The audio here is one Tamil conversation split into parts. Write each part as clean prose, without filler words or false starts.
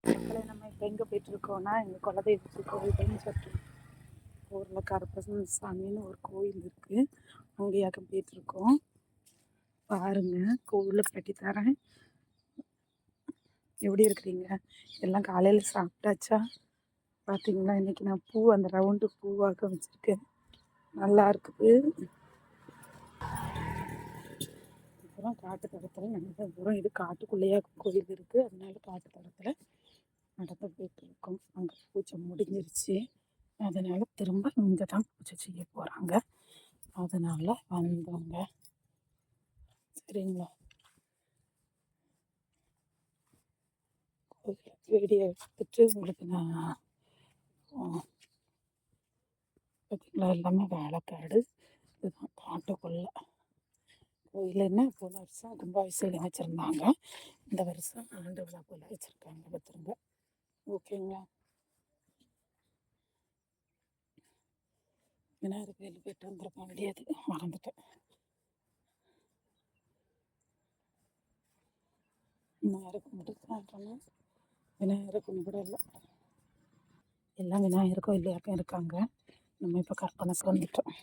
மக்களை நம்ம இப்போ எங்கே போயிட்டுருக்கோன்னா எங்கள் குலதெய்வத்து கோவில் சொல்லி ஊரில் கருப்பசாமி சாமின்னு ஒரு கோயில் இருக்குது. அங்கேயாக்க போயிட்டுருக்கோம். பாருங்கள், கோவிலில் பட்டி தரேன். எப்படி இருக்கிறீங்க? எல்லாம் காலையில் சாப்பிட்டாச்சா? பார்த்தீங்களா, இன்றைக்கி நான் பூ அந்த ரவுண்டு பூவாக வச்சுருக்கேன். நல்லா இருக்குது. அப்புறம் காட்டு தரத்தில் நல்ல தூரம், இது காட்டுக்குள்ளேயே கோயில் இருக்குது. அதனால காட்டு தரத்தில் நடந்து போயிட்டுருக்கோம். அங்கே பூஜை முடிஞ்சிருச்சு. அதனால் திரும்ப இங்கே தான் பூஜை செய்ய போகிறாங்க. அதனால் வந்தவங்க. சரிங்களா? வீடியோ எடுத்துட்டு உங்களுக்கு நான் பார்த்தீங்களா, எல்லாமே வேலைக்காடு. இதுதான் காட்டுக்குள்ள கோயில். என்ன போன வருஷம் கும்பாபிஷேகம் வச்சுருந்தாங்க, இந்த வருஷம் ஆண்டு விழா போல வச்சுருக்காங்க. பார்த்துருங்க. ஓகேங்களா? விநாயகர் கோயில் போயிட்டு வந்துருக்கோம். முடியாது, மறந்துட்டேன். விநாயகரை கும்பிட்டு விநாயகரை கும்பிடல. எல்லாம் விநாயகர் கோயிலையாக்கம் இருக்காங்க. நம்ம இப்போ கற்பனைக்கு வந்துட்டோம்.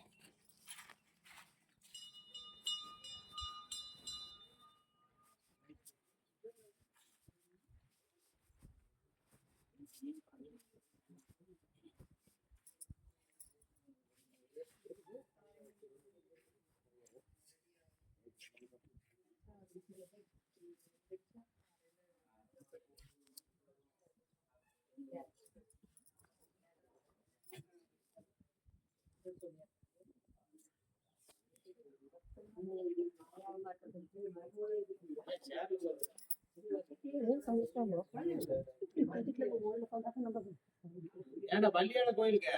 ஏன்னா பள்ளியான கோயிலுக்கு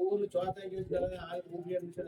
ஊர்ல சோத்தாக்கி வச்சு ஆள் ஊர்ல இருந்து